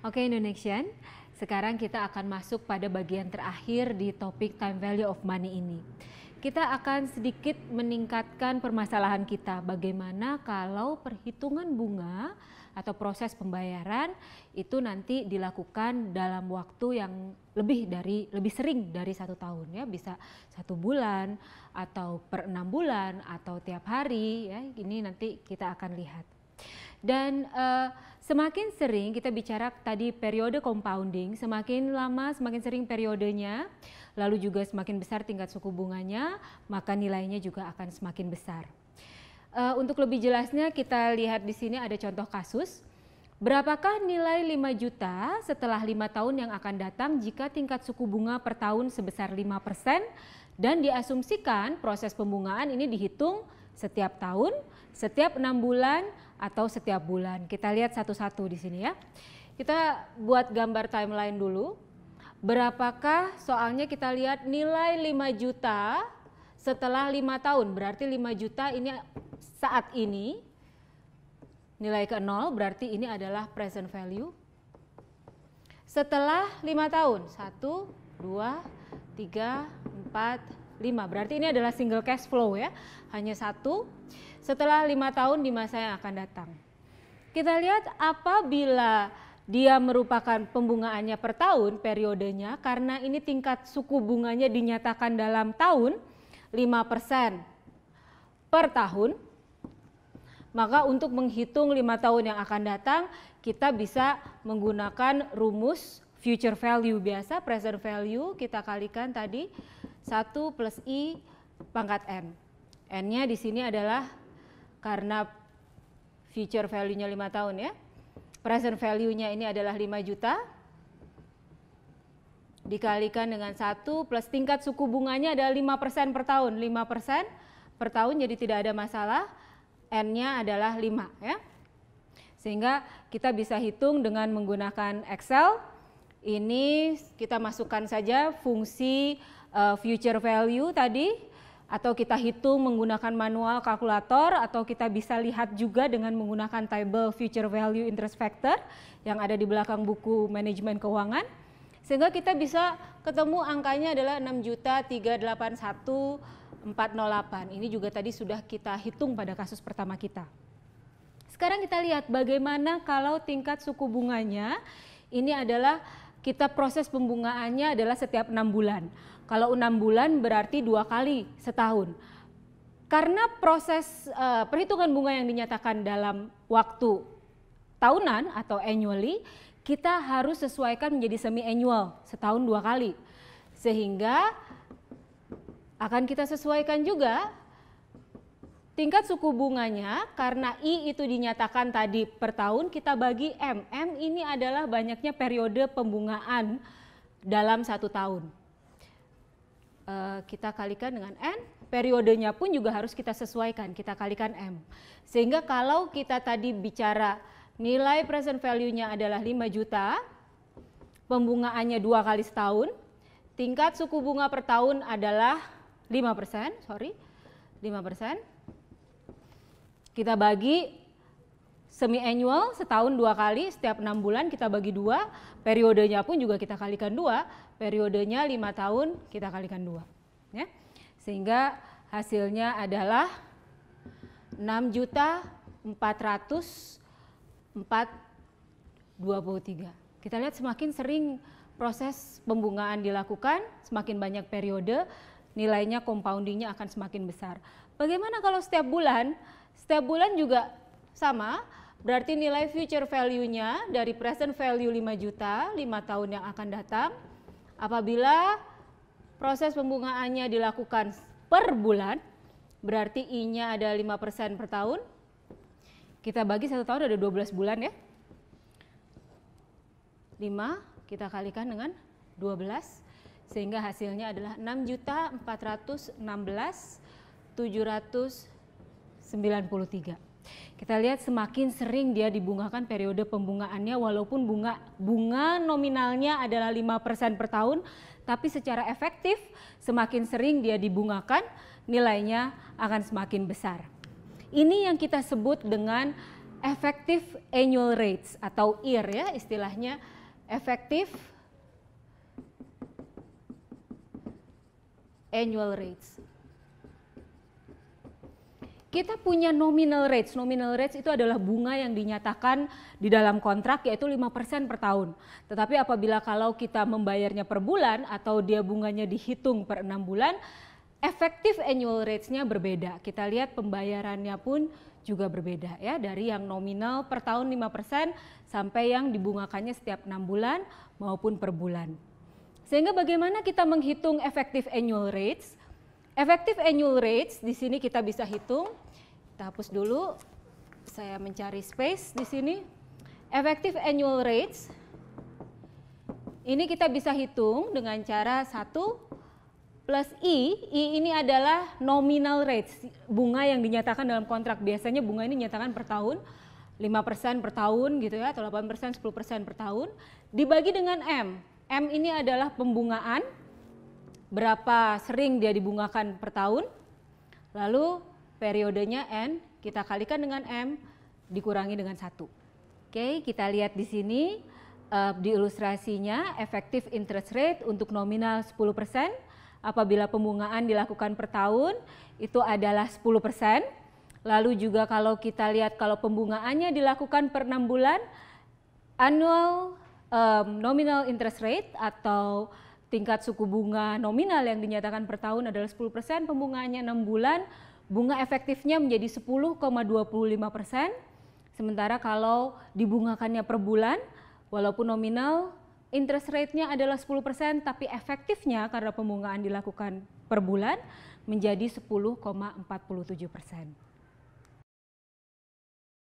Oke Indonesian, sekarang kita akan masuk pada bagian terakhir di topik time value of money ini. Kita akan sedikit meningkatkan permasalahan kita, bagaimana kalau perhitungan bunga atau proses pembayaran itu nanti dilakukan dalam waktu yang lebih sering dari 1 tahun ya, bisa 1 bulan atau per 6 bulan atau tiap hari ya, ini nanti kita akan lihat. Dan semakin sering kita bicara tadi periode compounding, semakin lama semakin sering periodenya, lalu juga semakin besar tingkat suku bunganya, maka nilainya juga akan semakin besar. Untuk lebih jelasnya kita lihat di sini ada contoh kasus. Berapakah nilai 5 juta setelah 5 tahun yang akan datang jika tingkat suku bunga per tahun sebesar 5% dan diasumsikan proses pembungaan ini dihitung setiap tahun, setiap 6 bulan atau setiap bulan. Kita lihat satu-satu di sini ya. Kita buat gambar timeline dulu. Berapakah soalnya kita lihat nilai 5 juta setelah 5 tahun, berarti 5 juta ini saat ini nilai ke 0, berarti ini adalah present value. Setelah 5 tahun, 1, 2, 3, 4, 5, berarti ini adalah single cash flow ya, hanya 1 setelah 5 tahun di masa yang akan datang. Kita lihat apabila dia merupakan pembungaannya per tahun periodenya, karena ini tingkat suku bunganya dinyatakan dalam tahun 5% per tahun, maka untuk menghitung 5 tahun yang akan datang kita bisa menggunakan rumus future value biasa, present value kita kalikan tadi 1 plus I pangkat N. N-nya di sini adalah karena future value-nya 5 tahun ya. Present value-nya ini adalah 5 juta. Dikalikan dengan 1 plus tingkat suku bunganya adalah 5% per tahun. 5% per tahun jadi tidak ada masalah. N-nya adalah 5 ya. Sehingga kita bisa hitung dengan menggunakan Excel. Ini kita masukkan saja fungsi future value tadi, atau kita hitung menggunakan manual kalkulator, atau kita bisa lihat juga dengan menggunakan table future value interest factor yang ada di belakang buku manajemen keuangan, sehingga kita bisa ketemu angkanya adalah 6.381.408. Ini juga tadi sudah kita hitung pada kasus pertama kita. Sekarang kita lihat bagaimana kalau tingkat suku bunganya ini adalah kita proses pembungaannya adalah setiap 6 bulan. Kalau 6 bulan berarti 2 kali setahun. Karena proses perhitungan bunga yang dinyatakan dalam waktu tahunan atau annually, kita harus sesuaikan menjadi semi annual, setahun 2 kali. Sehingga akan kita sesuaikan juga tingkat suku bunganya, karena I itu dinyatakan tadi per tahun, kita bagi M. M ini adalah banyaknya periode pembungaan dalam 1 tahun. Kita kalikan dengan N, periodenya pun juga harus kita sesuaikan, kita kalikan M. Sehingga kalau kita tadi bicara nilai present value-nya adalah 5 juta, pembungaannya 2 kali setahun, tingkat suku bunga per tahun adalah 5%, 5%. Kita bagi semi annual setahun 2 kali, setiap 6 bulan kita bagi 2, periodenya pun juga kita kalikan 2, periodenya 5 tahun kita kalikan 2 ya. Sehingga hasilnya adalah 6.400.423. Kita lihat semakin sering proses pembungaan dilakukan, semakin banyak periode, nilainya compoundingnya akan semakin besar. Bagaimana kalau setiap bulan? Setiap bulan juga sama, berarti nilai future value-nya dari present value 5 juta, 5 tahun yang akan datang. Apabila proses pembungaannya dilakukan per bulan, berarti I-nya ada 5% per tahun. Kita bagi 1 tahun ada 12 bulan ya. 5 kita kalikan dengan 12, sehingga hasilnya adalah 6.416.793. Kita lihat semakin sering dia dibungakan periode pembungaannya, walaupun bunga nominalnya adalah 5% per tahun, tapi secara efektif semakin sering dia dibungakan, nilainya akan semakin besar. Ini yang kita sebut dengan effective annual rates atau EAR ya istilahnya, effective annual rates. Kita punya nominal rates. Nominal rates itu adalah bunga yang dinyatakan di dalam kontrak yaitu 5% per tahun. Tetapi apabila kalau kita membayarnya per bulan atau dia bunganya dihitung per 6 bulan, effective annual rates-nya berbeda. Kita lihat pembayarannya pun juga berbeda ya, dari yang nominal per tahun 5% sampai yang dibungakannya setiap 6 bulan maupun per bulan. Sehingga bagaimana kita menghitung effective annual rates? Effective annual rates di sini kita bisa hitung. Kita hapus dulu. Saya mencari space di sini. Effective annual rates ini kita bisa hitung dengan cara 1 plus I. I ini adalah nominal rates, bunga yang dinyatakan dalam kontrak. Biasanya bunga ini dinyatakan per tahun, 5% per tahun gitu ya, atau 8%, 10% per tahun. Dibagi dengan M. M ini adalah pembungaan, berapa sering dia dibungakan per tahun, lalu periodenya N, kita kalikan dengan M, dikurangi dengan 1. Oke, kita lihat di sini di ilustrasinya effective interest rate untuk nominal 10%, apabila pembungaan dilakukan per tahun itu adalah 10%. Lalu juga kalau kita lihat kalau pembungaannya dilakukan per 6 bulan, annual nominal interest rate atau tingkat suku bunga nominal yang dinyatakan per tahun adalah 10%, pembungaannya 6 bulan, bunga efektifnya menjadi 10,25%. Sementara kalau dibungakannya per bulan, walaupun nominal interest rate-nya adalah 10%, tapi efektifnya karena pembungaan dilakukan per bulan menjadi 10,47%.